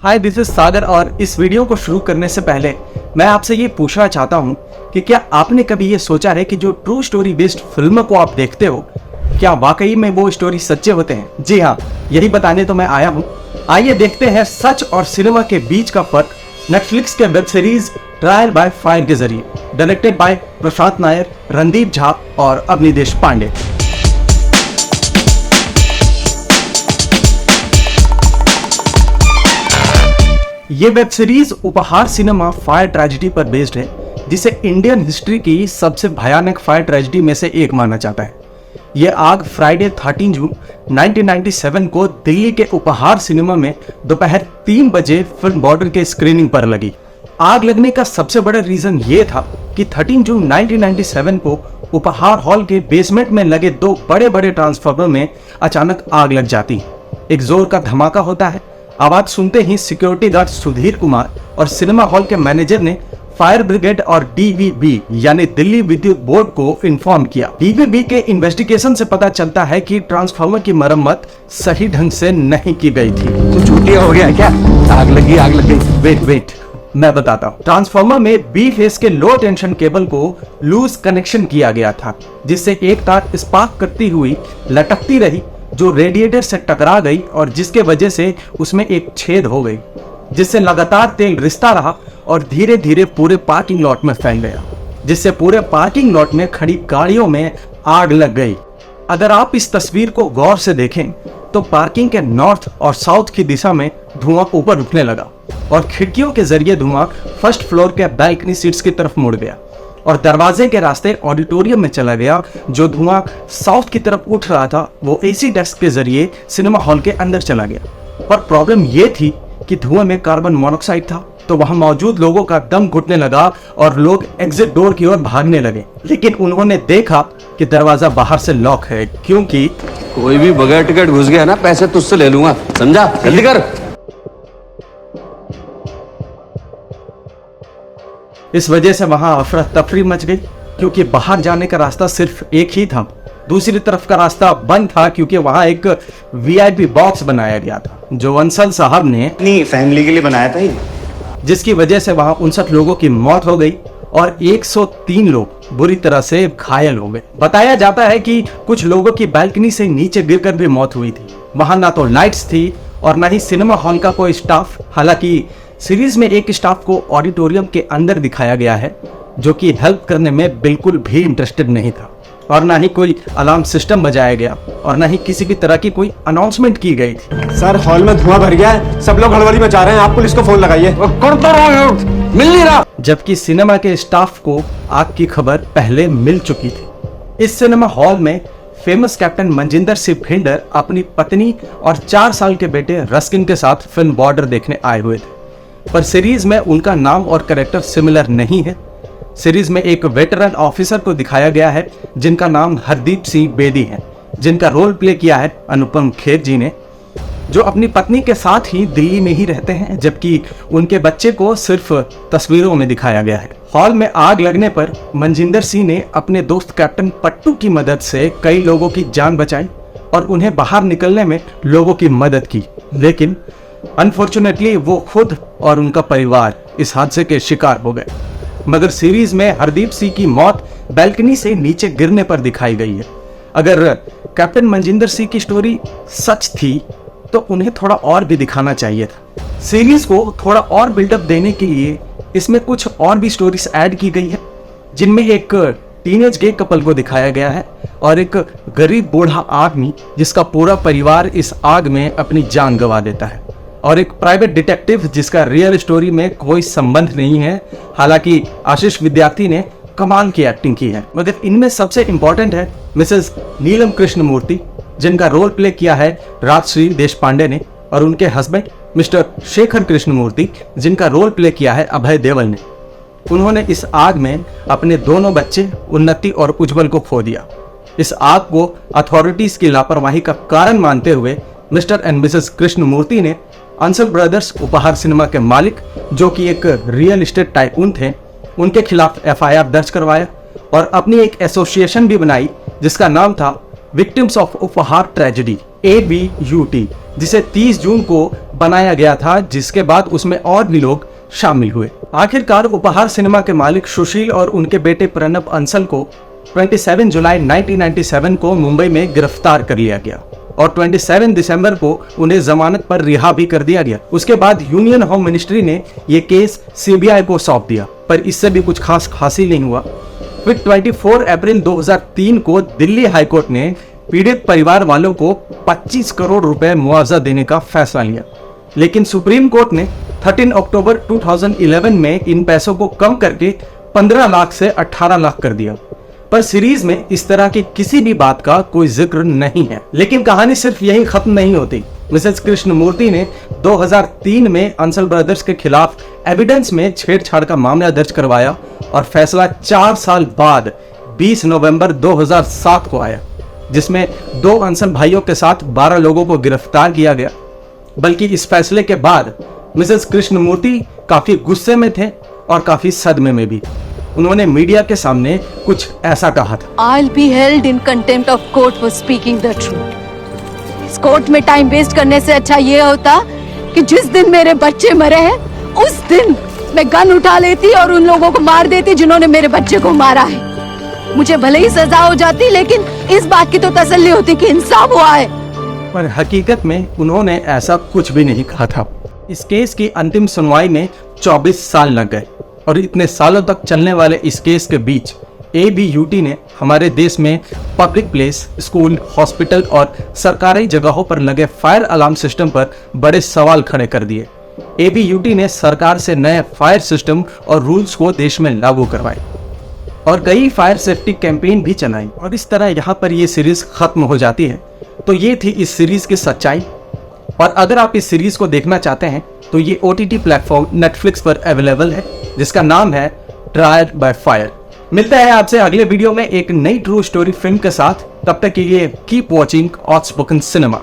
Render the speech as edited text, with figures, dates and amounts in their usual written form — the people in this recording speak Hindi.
हाय, दिस इज सागर और इस वीडियो को शुरू करने से पहले मैं आपसे ये पूछना चाहता हूँ कि क्या आपने कभी ये सोचा है कि जो ट्रू स्टोरी बेस्ड फिल्म को आप देखते हो, क्या वाकई में वो स्टोरी सच्चे होते हैं? जी हाँ, यही बताने तो मैं आया हूँ। आइए देखते हैं सच और सिनेमा के बीच का फर्क नेटफ्लिक्स के web series trial by fire के जरिए, डायरेक्टेड बाय प्रशांत नायर, रणदीप झा और अवनीदेश पांडे। ये वेब सीरीज उपहार सिनेमा फायर ट्रेजेडी पर बेस्ड है, जिसे इंडियन हिस्ट्री की सबसे भयानक फायर ट्रेजेडी में से एक माना जाता है। ये आग फ्राइडे 13 जून 1997 को दिल्ली के उपहार सिनेमा में दोपहर 3 बजे फिल्म बॉर्डर के स्क्रीनिंग पर लगी। आग लगने का सबसे बड़ा रीजन ये था कि 13 जून 1997 को उपहार हॉल के बेसमेंट में लगे 2 बड़े बड़े ट्रांसफार्मर में अचानक आग लग जाती। एक जोर का धमाका होता है। आवाज सुनते ही सिक्योरिटी गार्ड सुधीर कुमार और सिनेमा हॉल के मैनेजर ने फायर ब्रिगेड और डीवीबी यानी दिल्ली विद्युत बोर्ड को इन्फॉर्म किया। डीवीबी के इन्वेस्टिगेशन से पता चलता है कि ट्रांसफार्मर की मरम्मत सही ढंग से नहीं की गई थी। तो चूतिया हो गया क्या? आग लग गई। वेट, मैं बताता हूँ। ट्रांसफार्मर में बी फेस के लो टेंशन केबल को लूज कनेक्शन किया गया था, जिससे एक तार स्पार्क करती हुई लटकती रही, जो रेडिएटर से टकरा गई और जिसके वजह से उसमें एक छेद हो गई, जिससे लगातार तेल रिसता रहा और धीरे धीरे पूरे पार्किंग लॉट में फैल गया, जिससे पूरे पार्किंग लॉट में खड़ी गाड़ियों में आग लग गई। अगर आप इस तस्वीर को गौर से देखें तो पार्किंग के नॉर्थ और साउथ की दिशा में धुआं ऊपर उठने लगा और खिड़कियों के जरिए धुआं फर्स्ट फ्लोर के बैल्कनी सीट्स की तरफ मुड़ गया और दरवाजे के रास्ते ऑडिटोरियम में चला गया। जो धुआं साउथ की तरफ उठ रहा था वो एसी डेस्क के जरिए सिनेमा हॉल के अंदर चला गया। पर प्रॉब्लम ये थी कि धुआं में कार्बन मोनोऑक्साइड था, तो वहां मौजूद लोगों का दम घुटने लगा और लोग एग्जिट डोर की ओर भागने लगे। लेकिन उन्होंने देखा कि दरवाजा बाहर से लॉक है, क्योंकि कोई भी बगैर टिकट घुस गया ना, पैसे तुझसे ले लूंगा, समझा? जल्दी कर। इस वजह से वहां अफरा तफरी मच गई, क्योंकि बाहर जाने का रास्ता सिर्फ एक ही था। दूसरी तरफ का रास्ता बंद था, क्योंकि वहां एक वीआईपी बॉक्स बनाया गया था जो अंसल साहब ने अपनी फैमिली के लिए बनाया था, जिसकी वजह से वहां 59 लोगों की मौत हो गई और 103 लोग बुरी तरह से घायल हो गए। बताया जाता है कि कुछ लोगों की बालकनी से नीचे गिरकर भी मौत हुई थी। वहां ना तो लाइट्स थी और ना ही सिनेमा हॉल का कोई स्टाफ। हालांकि सीरीज में एक स्टाफ को ऑडिटोरियम के अंदर दिखाया गया है, जो कि हेल्प करने में बिल्कुल भी इंटरेस्टेड नहीं था, और ना ही कोई अलार्म सिस्टम बजाया गया और ना ही किसी भी तरह की कोई अनाउंसमेंट की गई थी। सर हॉल में धुआं भर गया है, सब लोग हड़बड़ी मचा रहे हैं, आप पुलिस को फोन लगाइए। मिल नहीं रहा। जबकि सिनेमा के स्टाफ को आग की खबर पहले मिल चुकी थी। इस सिनेमा हॉल में फेमस कैप्टन मनजिंदर सिंह भिंडर अपनी पत्नी और 4 साल के बेटे रस्किन के साथ फिल्म बॉर्डर देखने आए हुए थे, पर सीरीज में उनका नाम और कैरेक्टर सिमिलर नहीं है। सीरीज में एक वेटरन ऑफिसर को दिखाया गया है जिनका नाम हरदीप सिंह बेदी है, जिनका रोल प्ले किया है अनुपम खेर जी ने, जो अपनी पत्नी के साथ ही दिल्ली में ही रहते हैं, जबकि उनके बच्चे को सिर्फ तस्वीरों में दिखाया गया है। हॉल में आग लगने पर मनजिंदर सिंह ने अपने दोस्त कैप्टन पट्टू की मदद से कई लोगों की जान बचाई और उन्हें बाहर निकलने में लोगों की मदद की, लेकिन अनफॉर्चुनेटली वो खुद और उनका परिवार इस हादसे के शिकार हो गए। मगर सीरीज में हरदीप सिंह की मौत बैल्कनी से नीचे गिरने पर दिखाई गई है। अगर कैप्टन मनजिंदर सिंह की स्टोरी सच थी तो उन्हें थोड़ा और भी दिखाना चाहिए था। सीरीज को थोड़ा और बिल्डअप देने के लिए इसमें कुछ और भी स्टोरीज ऐड की गई है, जिनमें एक टीनेज गे कपल को दिखाया गया है और एक गरीब बूढ़ा आदमी जिसका पूरा परिवार इस आग में अपनी जान गंवा देता है, और एक प्राइवेट डिटेक्टिव जिसका रियल स्टोरी में कोई संबंध नहीं है। हालांकि आशीष विद्यार्थी ने कमाल की एक्टिंग की है। मगर इनमें सबसे इंपॉर्टेंट है मिसेस नीलम कृष्णमूर्ति, जिनका रोल प्ले किया है राजश्री देशपांडे ने, और उनके हस्बैंड मिस्टर शेखर कृष्णमूर्ति, जिनका रोल प्ले किया है अभय देवल ने। उन्होंने इस आग में अपने दोनों बच्चे उन्नति और उज्जवल को खो दिया। इस आग को अथॉरिटीज की लापरवाही का कारण मानते हुए मिस्टर एंड मिसेस कृष्णमूर्ति ने अंसल ब्रदर्स उपहार सिनेमा के मालिक, जो कि एक रियल एस्टेट टाइकून थे, उनके खिलाफ एफआईआर दर्ज करवाया और अपनी एक एसोसिएशन भी बनाई जिसका नाम था विक्टिम्स ऑफ उपहार ट्रेजेडी, AVUT, जिसे 30 जून को बनाया गया था, जिसके बाद उसमें और भी लोग शामिल हुए। आखिरकार उपहार सिनेमा के मालिक सुशील और उनके बेटे प्रणब अंसल को 27 जुलाई 1997 को मुंबई में गिरफ्तार कर लिया गया और 27 दिसंबर को उन्हें जमानत पर रिहा भी कर दिया गया। उसके बाद यूनियन होम मिनिस्ट्री ने यह केस सीबीआई को सौंप दिया, पर इससे भी कुछ खास हासिल नहीं हुआ। फिर 24 अप्रैल 2003 को दिल्ली हाईकोर्ट ने पीड़ित परिवार वालों को 25 करोड़ रुपए मुआवजा देने का फैसला लिया, लेकिन सुप्रीम कोर्ट ने 13 अक्टूबर 2011 में इन पैसों को कम करके 15 लाख से 18 लाख कर दिया। पर सीरीज में इस तरह की किसी भी बात का कोई जिक्र नहीं है। लेकिन कहानी सिर्फ यही खत्म नहीं होती। मिसेस कृष्णमूर्ति ने 2003 में अंसल ब्रदर्स के खिलाफ एविडेंस में छेड़छाड़ का मामला दर्ज करवाया और फैसला 4 साल बाद 20 नवंबर 2007 को आया, जिसमें 2 अंसल भाइयों के साथ 12 लोगों को गिरफ्तार किया गया। बल्कि इस फैसले के बाद मिसेस कृष्णमूर्ति काफी गुस्से में थे और काफी सदमे में भी। उन्होंने मीडिया के सामने कुछ ऐसा कहा था। I'll be held in contempt of court for speaking the truth. इस कोर्ट में टाइम वेस्ट करने से अच्छा ये होता कि जिस दिन मेरे बच्चे मरे हैं उस दिन मैं गन उठा लेती और उन लोगों को मार देती जिन्होंने मेरे बच्चे को मारा है। मुझे भले ही सजा हो जाती, लेकिन इस बात की तो तसल्ली होती कि इंसाफ हुआ है। पर हकीकत में उन्होंने ऐसा कुछ भी नहीं कहा था। इस केस की अंतिम सुनवाई में 24 साल लग गए और इतने सालों तक चलने वाले इस केस के बीच ABUT ने हमारे देश में पब्लिक प्लेस, स्कूल, हॉस्पिटल और सरकारी जगहों पर लगे फायर अलार्म सिस्टम पर बड़े सवाल खड़े कर दिए। ABUT ने सरकार से नए फायर सिस्टम और रूल्स को देश में लागू करवाए और कई फायर सेफ्टी कैंपेन भी चलाई। और इस तरह यहाँ पर ये सीरीज खत्म हो जाती है। तो ये थी इस सीरीज की सच्चाई। और अगर आप इस सीरीज को देखना चाहते हैं तो ये OTT प्लेटफॉर्म नेटफ्लिक्स पर अवेलेबल है, जिसका नाम है ट्रायल बाय फायर। मिलता है आपसे अगले वीडियो में एक नई ट्रू स्टोरी फिल्म के साथ। तब तक के लिए कीप वॉचिंग आउटस्पोकन सिनेमा।